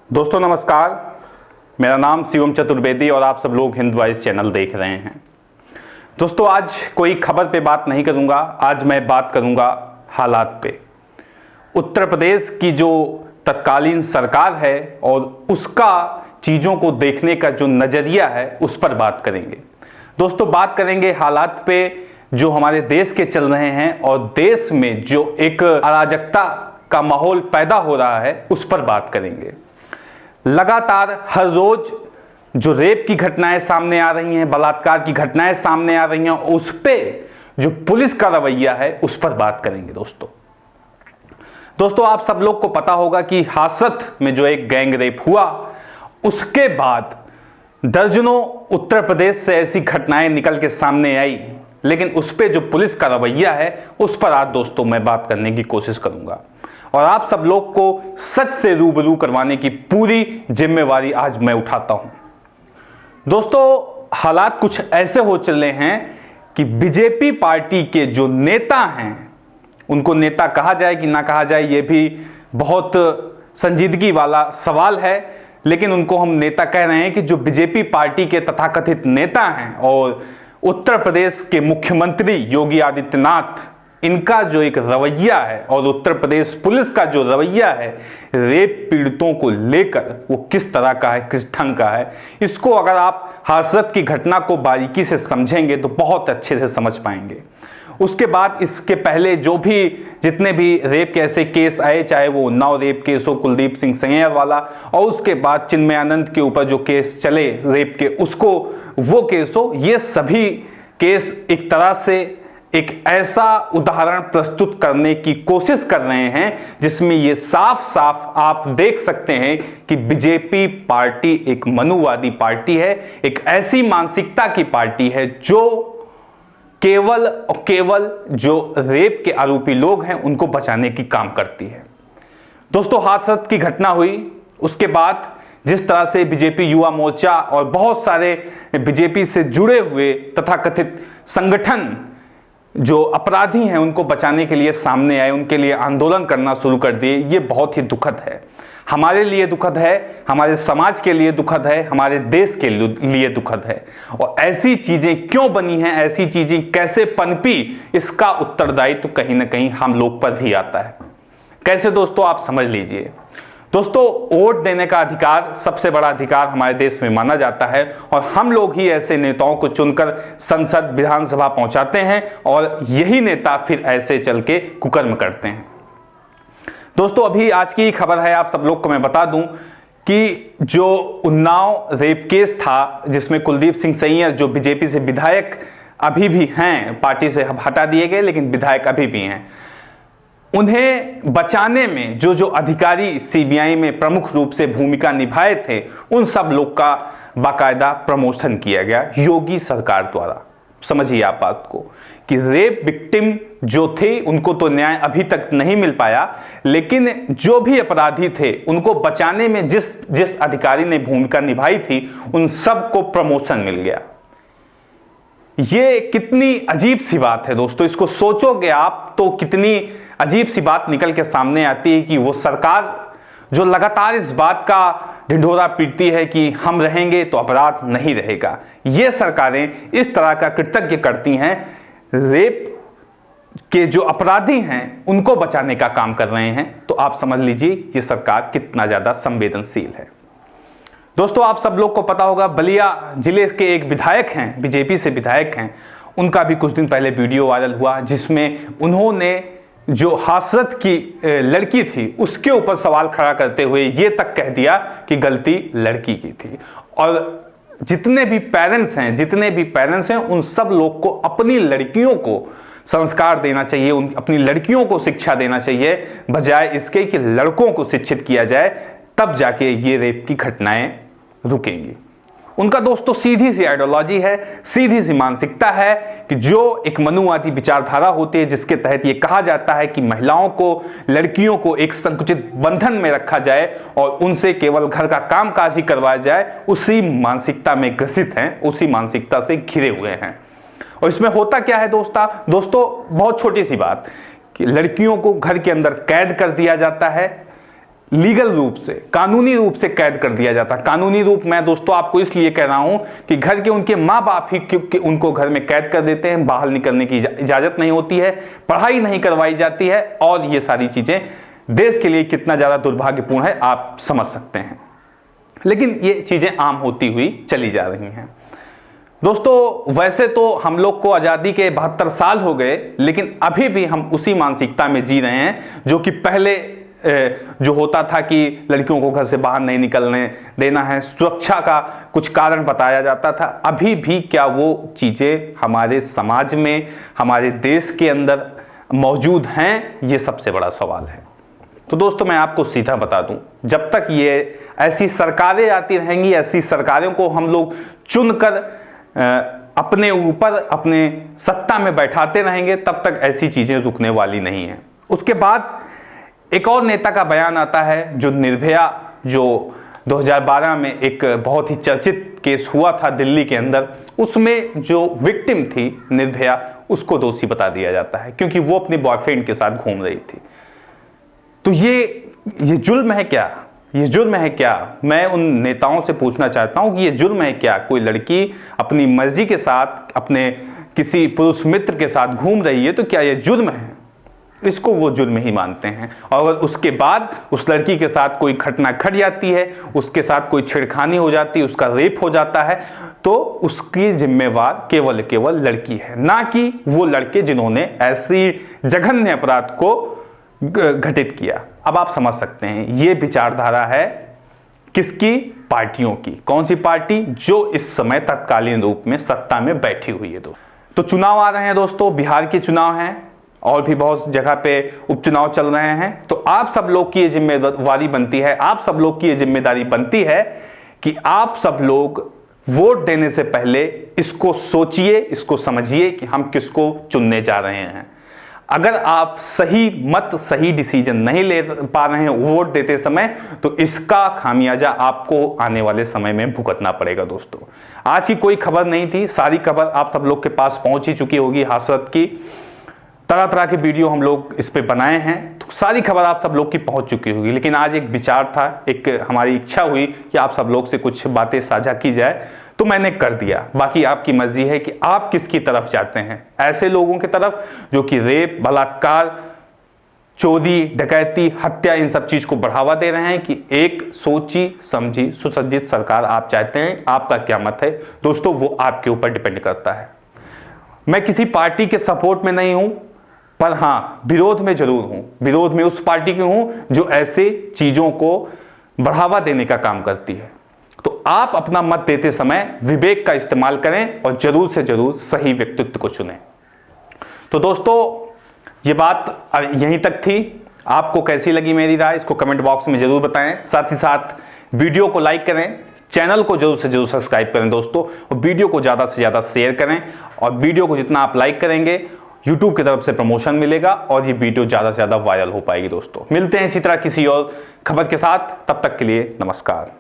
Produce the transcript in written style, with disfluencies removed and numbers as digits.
दोस्तों नमस्कार, मेरा नाम शिवम चतुर्वेदी और आप सब लोग हिंद वॉइस चैनल देख रहे हैं। दोस्तों आज कोई खबर पे बात नहीं करूंगा, आज मैं बात करूंगा हालात पे। उत्तर प्रदेश की जो तत्कालीन सरकार है और उसका चीज़ों को देखने का जो नज़रिया है उस पर बात करेंगे। दोस्तों बात करेंगे हालात पे जो हमारे देश के चल रहे हैं और देश में जो एक अराजकता का माहौल पैदा हो रहा है उस पर बात करेंगे। लगातार हर रोज जो रेप की घटनाएं सामने आ रही हैं, बलात्कार की घटनाएं सामने आ रही हैं, उस पे जो पुलिस का रवैया है उस पर बात करेंगे। दोस्तों आप सब लोग को पता होगा कि हासत में जो एक गैंग रेप हुआ उसके बाद दर्जनों उत्तर प्रदेश से ऐसी घटनाएं निकल के सामने आई, लेकिन उस पे जो पुलिस का रवैया है उस पर आज दोस्तों मैं बात करने की कोशिश करूंगा और आप सब लोग को सच से रूबरू करवाने की पूरी जिम्मेवारी आज मैं उठाता हूं। दोस्तों हालात कुछ ऐसे हो चले हैं कि बीजेपी पार्टी के जो नेता हैं, उनको नेता कहा जाए कि ना कहा जाए ये भी बहुत संजीदगी वाला सवाल है, लेकिन उनको हम नेता कह रहे हैं कि जो बीजेपी पार्टी के तथाकथित नेता हैं और उत्तर प्रदेश के मुख्यमंत्री योगी आदित्यनाथ, इनका जो एक रवैया है और उत्तर प्रदेश पुलिस का जो रवैया है रेप पीड़ितों को लेकर वो किस तरह का है, किस ढंग का है, इसको अगर आप हादसत की घटना को बारीकी से समझेंगे तो बहुत अच्छे से समझ पाएंगे। उसके बाद इसके पहले जो भी जितने भी रेप के ऐसे केस आए, चाहे वो उन्नाव रेप केस हो कुलदीप सिंह सेंगर वाला, और उसके बाद चिन्मयानंद के ऊपर जो केस चले रेप के उसको वो केस हो, ये सभी केस एक तरह से एक ऐसा उदाहरण प्रस्तुत करने की कोशिश कर रहे हैं जिसमें ये साफ साफ आप देख सकते हैं कि बीजेपी पार्टी एक मनुवादी पार्टी है, एक ऐसी मानसिकता की पार्टी है जो केवल और केवल जो रेप के आरोपी लोग हैं उनको बचाने की काम करती है। दोस्तों हादसत की घटना हुई, उसके बाद जिस तरह से बीजेपी युवा मोर्चा और बहुत सारे बीजेपी से जुड़े हुए तथाकथित संगठन जो अपराधी हैं उनको बचाने के लिए सामने आए, उनके लिए आंदोलन करना शुरू कर दिए, ये बहुत ही दुखद है। हमारे लिए दुखद है, हमारे समाज के लिए दुखद है, हमारे देश के लिए दुखद है। और ऐसी चीजें क्यों बनी हैं, ऐसी चीजें कैसे पनपी, इसका उत्तरदायित्व तो कहीं ना कहीं हम लोग पर भी आता है। कैसे दोस्तों आप समझ लीजिए। दोस्तों वोट देने का अधिकार सबसे बड़ा अधिकार हमारे देश में माना जाता है और हम लोग ही ऐसे नेताओं को चुनकर संसद विधानसभा पहुंचाते हैं और यही नेता फिर ऐसे चल के कुकर्म करते हैं। दोस्तों अभी आज की खबर है, आप सब लोग को मैं बता दूं कि जो उन्नाव रेप केस था जिसमें कुलदीप सिंह सेंगर जो बीजेपी से विधायक अभी भी हैं, पार्टी से हटा दिए गए लेकिन विधायक अभी भी हैं, उन्हें बचाने में जो जो अधिकारी सीबीआई में प्रमुख रूप से भूमिका निभाए थे उन सब लोग का बाकायदा प्रमोशन किया गया योगी सरकार द्वारा। समझिए आप बात को कि रेप विक्टिम जो थे उनको तो न्याय अभी तक नहीं मिल पाया, लेकिन जो भी अपराधी थे उनको बचाने में जिस अधिकारी ने भूमिका निभाई थी उन सबको प्रमोशन मिल गया। ये कितनी अजीब सी बात है दोस्तों, इसको सोचोगे आप तो कितनी अजीब सी बात निकल के सामने आती है कि वो सरकार जो लगातार इस बात का ढिंढोरा पीटती है कि हम रहेंगे तो अपराध नहीं रहेगा, ये सरकारें इस तरह का कृतज्ञ करती हैं, रेप के जो अपराधी हैं उनको बचाने का काम कर रहे हैं, तो आप समझ लीजिए ये सरकार कितना ज्यादा संवेदनशील है। दोस्तों आप सब लोग को पता होगा बलिया जिले के एक विधायक हैं, बीजेपी से विधायक हैं, उनका भी कुछ दिन पहले वीडियो वायरल हुआ जिसमें उन्होंने जो हासरत की लड़की थी उसके ऊपर सवाल खड़ा करते हुए ये तक कह दिया कि गलती लड़की की थी। और जितने भी पेरेंट्स हैं उन सब लोग को अपनी लड़कियों को संस्कार देना चाहिए, अपनी लड़कियों को शिक्षा देना चाहिए, बजाय इसके कि लड़कों को शिक्षित किया जाए, तब जाके ये रेप की घटनाएं रुकेंगी। उनका दोस्तों सीधी सी आइडियोलॉजी है, सीधी सी मानसिकता है कि जो एक मनुवादी विचारधारा होती है जिसके तहत ये कहा जाता है कि महिलाओं को, लड़कियों को एक संकुचित बंधन में रखा जाए और उनसे केवल घर का कामकाज ही करवाया जाए, उसी मानसिकता में ग्रसित हैं, उसी मानसिकता से घिरे हुए हैं। और इसमें होता क्या है दोस्तों बहुत छोटी सी बात कि लड़कियों को घर के अंदर कैद कर दिया जाता है, लीगल रूप से, कानूनी रूप से कैद कर दिया जाता। कानूनी रूप मैं दोस्तों आपको इसलिए कह रहा हूं कि घर के उनके माँ बाप ही क्योंकि उनको घर में कैद कर देते हैं, बाहर निकलने की इजाजत नहीं होती है, पढ़ाई नहीं करवाई जाती है, और ये सारी चीजें देश के लिए कितना ज्यादा दुर्भाग्यपूर्ण है आप समझ सकते हैं। लेकिन ये चीजें आम होती हुई चली जा रही हैं दोस्तों। वैसे तो हम लोग को आजादी के 72 साल हो गए, लेकिन अभी भी हम उसी मानसिकता में जी रहे हैं जो कि पहले जो होता था कि लड़कियों को घर से बाहर नहीं निकलने देना है, सुरक्षा का कुछ कारण बताया जाता था। अभी भी क्या वो चीजें हमारे समाज में, हमारे देश के अंदर मौजूद हैं, ये सबसे बड़ा सवाल है। तो दोस्तों मैं आपको सीधा बता दूं, जब तक ये ऐसी सरकारें आती रहेंगी, ऐसी सरकारों को हम लोग चुनकर अपने ऊपर अपने सत्ता में बैठाते रहेंगे, तब तक ऐसी चीजें रुकने वाली नहीं है। उसके बाद एक और नेता का बयान आता है, जो निर्भया, जो 2012 में एक बहुत ही चर्चित केस हुआ था दिल्ली के अंदर, उसमें जो विक्टिम थी निर्भया, उसको दोषी बता दिया जाता है क्योंकि वो अपने बॉयफ्रेंड के साथ घूम रही थी। तो ये जुल्म है क्या? ये जुल्म है क्या? मैं उन नेताओं से पूछना चाहता हूं कि ये जुल्म है क्या? कोई लड़की अपनी मर्जी के साथ अपने किसी पुरुष मित्र के साथ घूम रही है, तो क्या ये जुल्म है? इसको वो जुल्म ही मानते हैं। और अगर उसके बाद उस लड़की के साथ कोई घटना घट जाती है, उसके साथ कोई छेड़खानी हो जाती है, उसका रेप हो जाता है, तो उसकी जिम्मेवार केवल लड़की है, ना कि वो लड़के जिन्होंने ऐसी जघन्य अपराध को घटित किया। अब आप समझ सकते हैं ये विचारधारा है किसकी? पार्टियों की। कौन सी पार्टी? जो इस समय तत्कालीन रूप में सत्ता में बैठी हुई है। तो चुनाव आ रहे हैं दोस्तों, बिहार के चुनाव हैं और भी बहुत जगह पे उपचुनाव चल रहे हैं। तो आप सब लोग की ये जिम्मेदारी बनती है, आप सब लोग की ये जिम्मेदारी बनती है कि आप सब लोग वोट देने से पहले इसको सोचिए, इसको समझिए कि हम किसको चुनने जा रहे हैं। अगर आप सही मत, सही डिसीजन नहीं ले पा रहे हैं वोट देते समय, तो इसका खामियाजा आपको आने वाले समय में भुगतना पड़ेगा दोस्तों। आज की कोई खबर नहीं थी, सारी खबर आप सब लोग के पास पहुंच ही चुकी होगी। हासरत की तरह तरह के वीडियो हम लोग इस पे बनाए हैं, तो सारी खबर आप सब लोग की पहुंच चुकी होगी। लेकिन आज एक विचार था, एक हमारी इच्छा हुई कि आप सब लोग से कुछ बातें साझा की जाए, तो मैंने कर दिया। बाकी आपकी मर्जी है कि आप किसकी तरफ जाते हैं। ऐसे लोगों की तरफ जो कि रेप, बलात्कार, चोरी, डकैती, हत्या, इन सब चीज को बढ़ावा दे रहे हैं, कि एक सोची समझी सुसज्जित सरकार आप चाहते हैं। आपका क्या मत है दोस्तों, वो आपके ऊपर डिपेंड करता है। मैं किसी पार्टी के सपोर्ट में नहीं हूं, पर हां विरोध में जरूर हूं। विरोध में उस पार्टी की हूं जो ऐसे चीजों को बढ़ावा देने का काम करती है। तो आप अपना मत देते समय विवेक का इस्तेमाल करें और जरूर से जरूर सही व्यक्तित्व को चुनें। तो दोस्तों ये बात यहीं तक थी। आपको कैसी लगी मेरी राय, इसको कमेंट बॉक्स में जरूर बताएं। साथ ही साथ वीडियो को लाइक करें, चैनल को जरूर से जरूर सब्सक्राइब करें दोस्तों, और वीडियो को ज्यादा से ज्यादा शेयर करें। और वीडियो को जितना आप लाइक करेंगे, YouTube की तरफ से प्रमोशन मिलेगा और ये वीडियो ज्यादा से ज्यादा वायरल हो पाएगी दोस्तों। मिलते हैं इसी तरह किसी और खबर के साथ, तब तक के लिए नमस्कार।